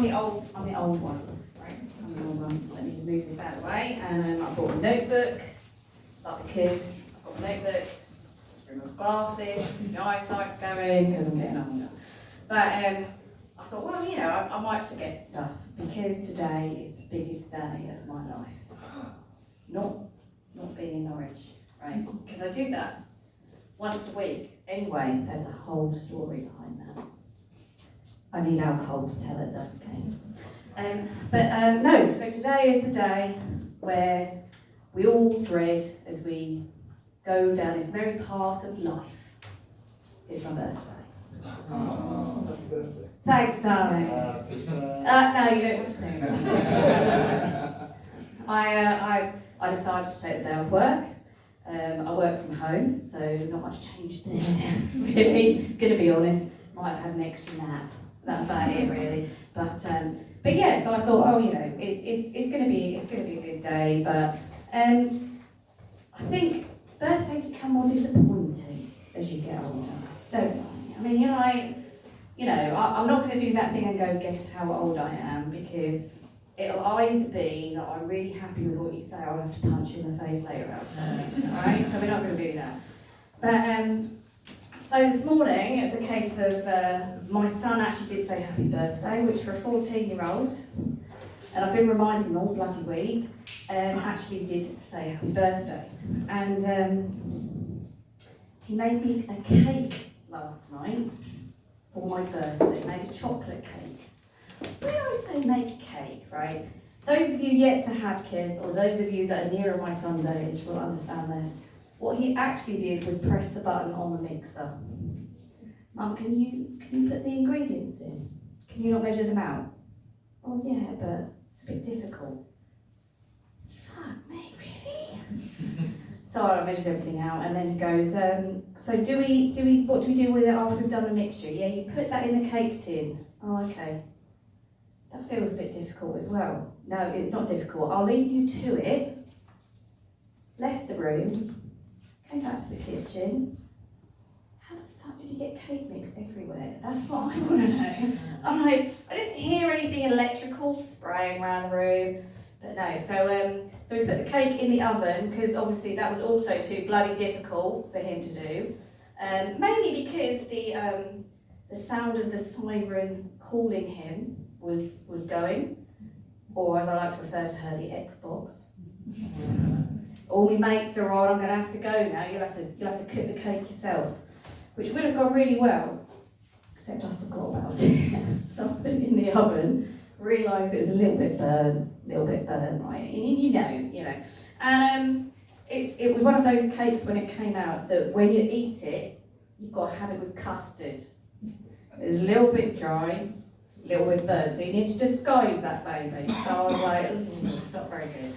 the old one, right? I'm the old one, so let me just move this out of the way. And I bought a notebook, like because I've got a notebook, remove glasses, because my eyesight's going, because I'm getting older. But I thought, well, you know, I might forget stuff, because today is the biggest day of my life. Not being in Norwich, right? Because I do that once a week. Anyway, there's a whole story behind that. I need alcohol to tell it though, okay? No, so today is the day where we all dread as we go down this merry path of life. It's my birthday. Oh, happy birthday. Thanks, darling. No, you don't want to say anything. I decided to take the day off work. I work from home, so not much change there, really. Gonna be honest, might have had an extra nap. That's about it, really. But yeah, so I thought, oh, you know, it's gonna be a good day. But I think birthdays become more disappointing as you get older, don't they? I mean, I'm not going to do that thing and go guess how old I am, because it'll either be that I'm really happy with what you say, or I'll have to punch you in the face later outside, alright? So we're not going to do that. But so this morning, it was a case of my son actually did say happy birthday, which for a 14-year-old, and I've been reminding him all bloody week, actually did say happy birthday. And he made me a cake last night for my birthday. He made a chocolate cake. When I say make a cake, right, those of you yet to have kids, or those of you that are nearer my son's age will understand this. What he actually did was press the button on the mixer. Mum, can you put the ingredients in? Can you not measure them out? Oh yeah, but it's a bit difficult. Fuck me, really? So I measured everything out, and then he goes, so what do we do with it after we've done the mixture? Yeah, you put that in the cake tin. Oh, okay. That feels a bit difficult as well. No, it's not difficult. I'll leave you to it. Left the room, came back to the kitchen. How the fuck did you get cake mix everywhere? That's what I want to know. I'm like, I didn't hear anything electrical spraying around the room. But no, so we put the cake in the oven, because obviously that was also too bloody difficult for him to do. Mainly because the sound of the siren calling him was going, or as I like to refer to her, the Xbox. All my mates are on, I'm going to have to go now, you'll have to cook the cake yourself, which would have gone really well, except I forgot about it. So I put it in the oven, realised it was a little bit burnt, right? You know. And it was one of those cakes when it came out that when you eat it, you've got to have it with custard. It's a little bit dry, a little bit burnt, so you need to disguise that baby. So I was like, it's not very good.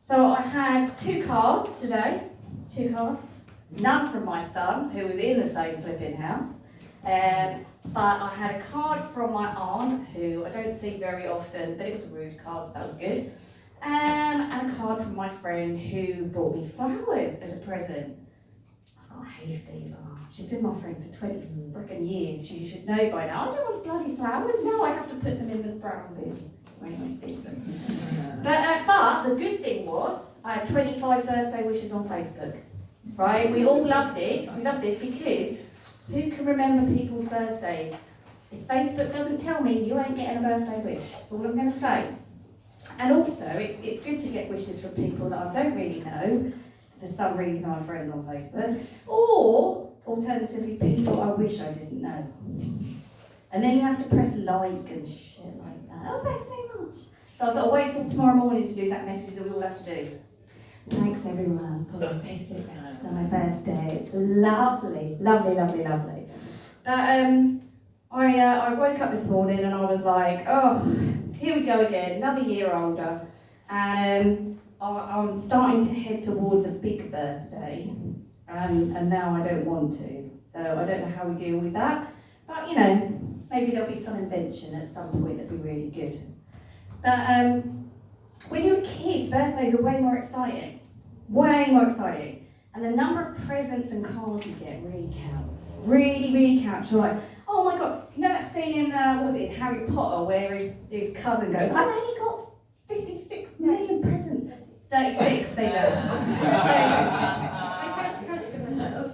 So I had 2 cards today, 2 cards. None from my son, who was in the same flipping house. But I had a card from my aunt, who I don't see very often, but it was a rude card, so that was good. And a card from my friend who brought me flowers as a present. I've got hay fever. She's been my friend for 20 frickin' years. She should know by now. I don't want bloody flowers. No, I have to put them in the brown bin. But the good thing was, I had 25 birthday wishes on Facebook. Right? We all love this. We love this because who can remember people's birthdays? If Facebook doesn't tell me, you ain't getting a birthday wish. That's all I'm going to say. And also, it's good to get wishes from people that I don't really know. For some reason, I'm friends on Facebook. Or, alternatively, people I wish I didn't know. And then you have to press like and shit like that. Oh, thanks so much. So I thought, I'll wait till tomorrow morning to do that message that we all have to do. Thanks everyone for the basic messages on my birthday. It's lovely, lovely, lovely, lovely. But I woke up this morning and I was like, oh, here we go again, another year older. And I'm starting to head towards a big birthday. And now I don't want to. So I don't know how we deal with that. But you know, maybe there'll be some invention at some point that'll be really good. But when you're a kid, birthdays are way more exciting. Way more exciting. And the number of presents and cards you get really counts. Really, really counts. You're like, oh my God, you know that scene in, what was it, in Harry Potter, where his cousin goes, I've only got 56 million presents. 36, they go.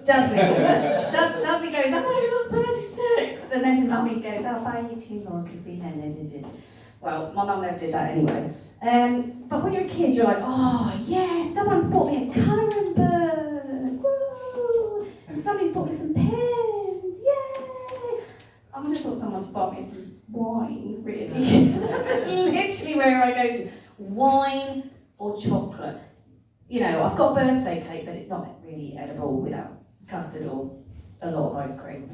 Dudley goes, I've only got 36. And then Mummy goes, I'll buy you 2 more because he did. Well, my mum never did that anyway. But when you're a kid, you're like, oh yeah, someone's bought me a colouring book. Woo! And somebody's bought me some pens. Yay! I just want someone to buy me some wine, really. That's literally where I go to. Wine or chocolate. You know, I've got a birthday cake, but it's not really edible without custard or a lot of ice cream.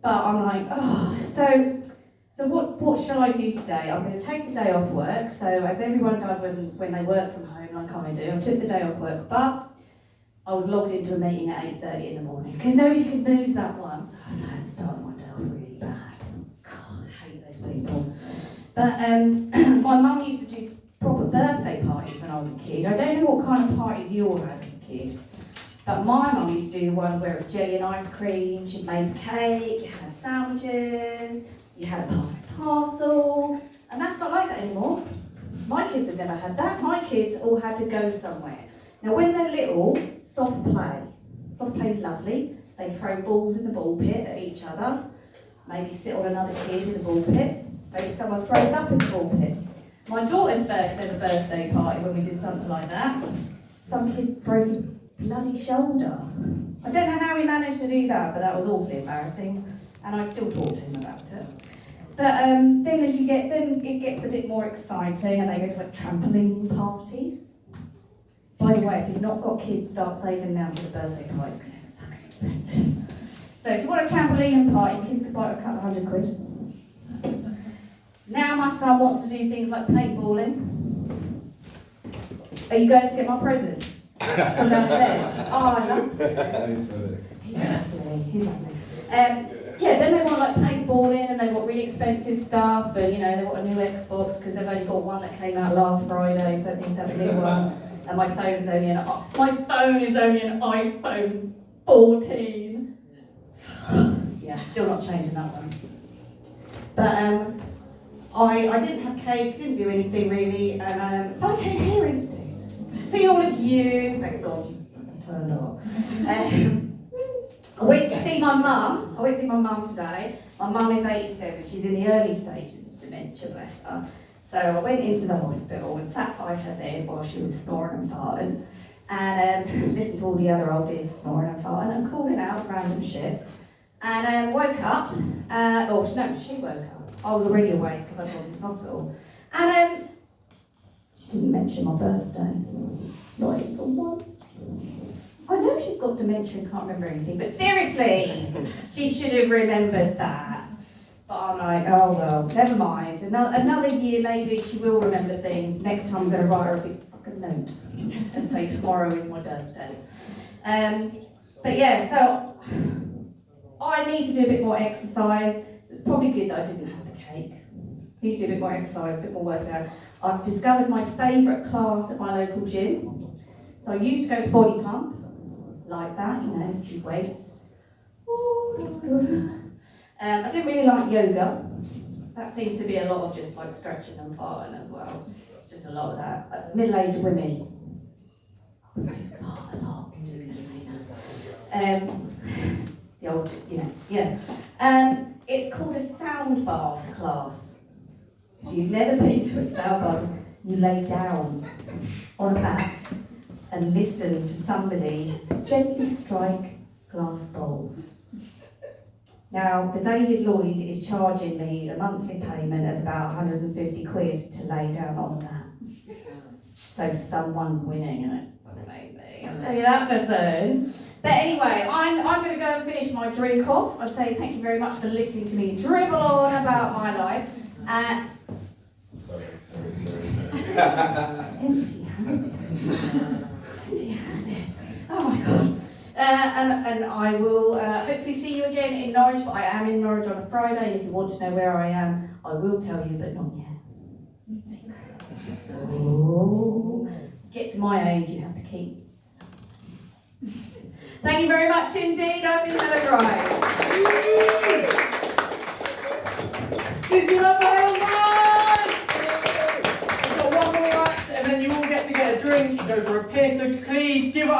But I'm like, oh, so what shall I do today? I'm going to take the day off work, so as everyone does when they work from home, like I do, I took the day off work, but I was logged into a meeting at 8:30 in the morning, because nobody could move that one, so I was like, it starts my day off really bad. God, I hate those people. But my mum used to do proper birthday parties when I was a kid. I don't know what kind of parties you all had as a kid, but my mum used to do one where it was jelly and ice cream, she'd made the cake, you had sandwiches, you had a pass the parcel, and that's not like that anymore. My kids have never had that. My kids all had to go somewhere. Now when they're little, soft play. Soft play is lovely. They throw balls in the ball pit at each other, maybe sit on another kid in the ball pit, maybe someone throws up in the ball pit. My daughter's first ever birthday party, when we did something like that, some kid broke his bloody shoulder. I don't know how he managed to do that, but that was awfully embarrassing, and I still talk to him about it. But then it gets a bit more exciting, and they go to like trampoline parties. By the way, if you've not got kids, start saving now for the birthday parties, because they're fucking expensive. So if you want a trampoline party, kids could buy it a couple of £100. Now my son wants to do things like paintballing. Are you going to get my present? From downstairs? Oh, I love it. He's lovely. Yeah, then they want like paintballing, and they want really expensive stuff, and you know, they want a new Xbox because they've only got one that came out last Friday, so it needs to have a new one. And my phone is only an iPhone 14. Yeah, still not changing that one. But I didn't have cake, didn't do anything really, and so I came here instead. See all of you, thank God you turned up. I went to see my mum today. My mum is 87, she's in the early stages of dementia, bless her. So I went into the hospital and sat by her bed while she was snoring and farting, and listened to all the other oldies snoring and farting and calling out random shit. And woke up, she woke up. I was already awake because I'd gone to the hospital. And she didn't mention my birthday, not even once. I know she's got dementia and can't remember anything, but seriously, she should have remembered that. But I'm like, oh well, never mind. Another year maybe she will remember things. Next time I'm going to write her a big fucking note and say tomorrow is my birthday. But yeah, so I need to do a bit more exercise. So it's probably good that I didn't have the cake. I need to do a bit more exercise, a bit more workout. I've discovered my favourite class at my local gym. So I used to go to body pump, like that, you know, a few weights. I didn't really like yoga. That seems to be a lot of just like stretching and farting as well. It's just a lot of that. Middle-aged women. A lot. I'm just going to say that. The old, it's called a sound bath class. If you've never been to a sound bath, you lay down on a mat and listen to somebody gently strike glass bowls. Now, the David Lloyd is charging me a monthly payment of about 150 quid to lay down on that. So someone's winning it. Maybe. I'll tell you that for certain. But anyway, I'm going to go and finish my drink off. I say thank you very much for listening to me dribble on about my life. Sorry. It's empty-handed. It's empty-handed. Oh my God. And I will hopefully see you again in Norwich, but I am in Norwich on a Friday. If you want to know where I am, I will tell you, but not yet. Secrets. Oh. Get to my age, you have to keep. Thank you very much indeed. I've been Helen Wright. Please give up for Helen Wright! We've got one more act and then you all get to get a drink and go for a piss, so please give it up.